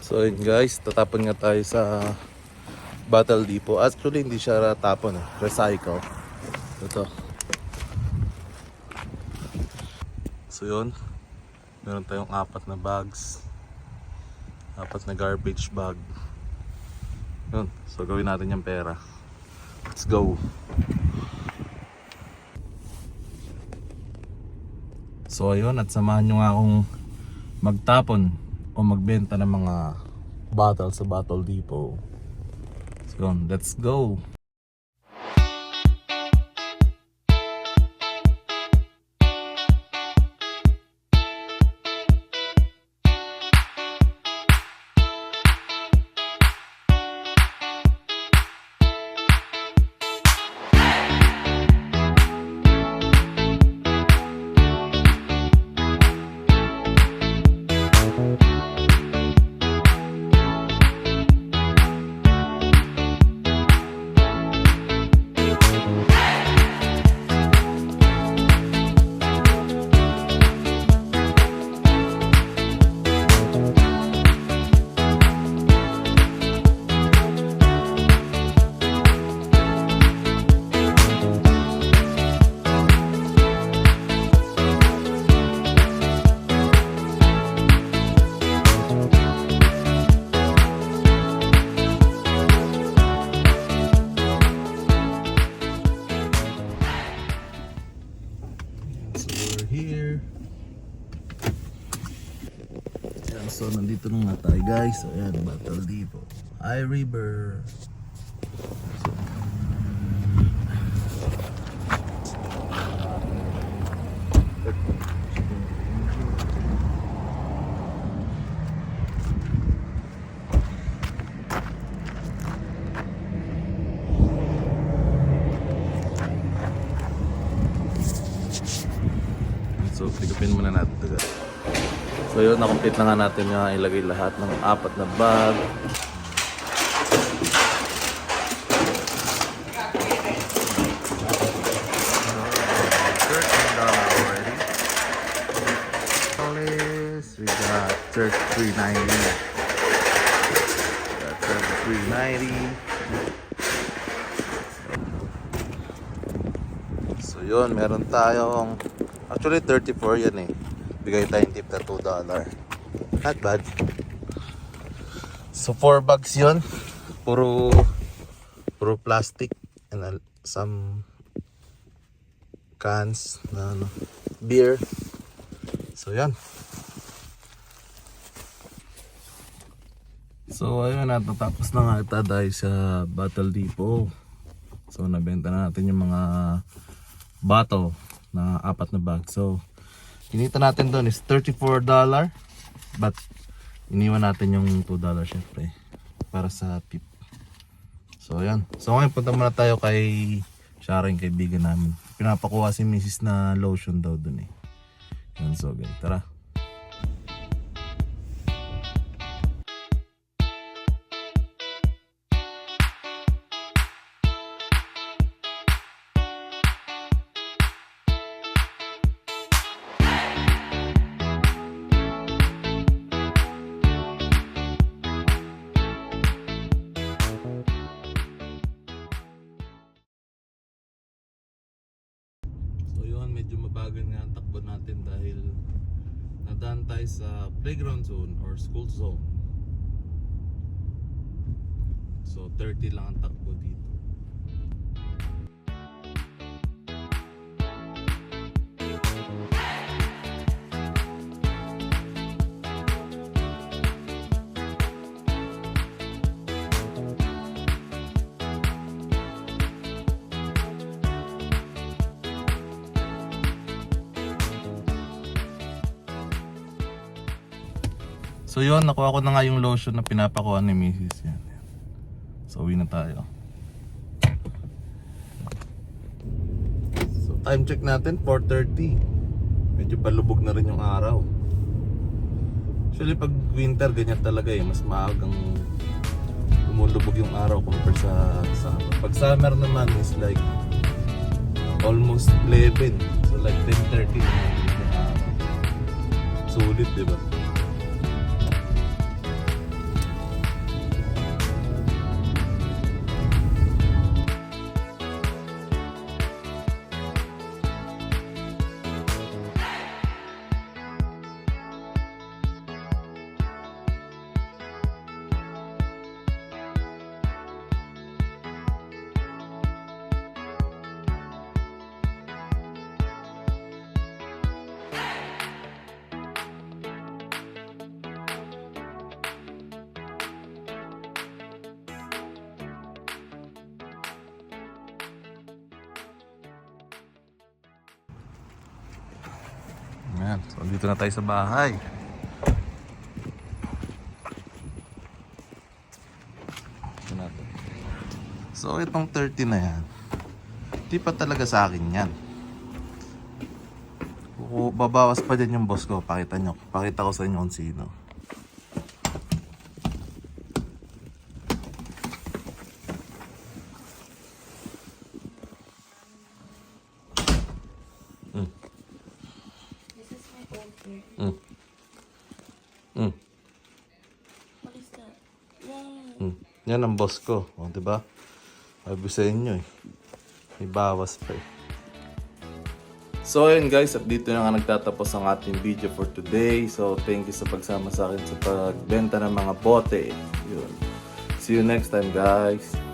So yun guys, tatapon nga tayo sa Battle Depot. Actually hindi siya tapon, recycle. Ito. So yun, meron tayong 4 na bags, 4 na garbage bag. Yun, so gawin natin yung pera. Let's go. So ayun, at samahan nyo nga akong magtapon o magbenta ng mga bottle sa Battle Depot. So yun, let's go. Here. Ayan, so nandito na nga tayo guys. So ayan, Battle Depot, High River. So tigupin muna natin ito guys. So yun, na-complete na nga natin yung ilagay lahat ng 4 na bag. We got $33.90. Got $33.90. So yun, meron tayong actually 34 yan eh. Bigay tayong tip na $2. Not bad. So 4 bags yun. Puro plastic and some cans na beer. So yan. So ayun, natatapos na nga ito dahil sa Battle Depot. So nabenta na natin yung mga bottle na 4 na bag. So kinita natin doon is $34, but iniwan natin yung $2 syempre para sa tip. So ayan. So ngayon punta muna tayo kay Sharon, kaibigan namin. Pinapakuha si Mrs. na lotion daw doon eh. Yan, so guys, tara. Medyo mabagal nga ang takbo natin dahil nadaan tayo sa playground zone or school zone. So 30 lang ang takbo dito. So yun, nakuha ko na nga yung lotion na pinapakuha ni Mrs. Yan. So uwi na tayo. So time check natin 4:30. Medyo palubog na rin yung araw. Actually pag winter ganyan talaga eh, mas maagang lumulubog yung araw compare sa summer. Pag summer naman is like almost 11. So like 10:30 naman yung araw. Sulit, diba? Ayan. So, dito na tayo sa bahay. Ito natin. So, itong 30 na yan. Di pa talaga sa akin yan. Babawas pa din yung boss ko. Pakita ko sa inyo kung sino. This is my old hair. Mm. Mm. What is that? Yay! Yan ang boss ko. O, diba? Sabi sa inyo eh. May bawas pa eh. So ayun guys, at dito na nga nagtatapos ang ating video for today. So thank you sa pagsama sa akin sa pagbenta ng mga bote. Yun. See you next time guys.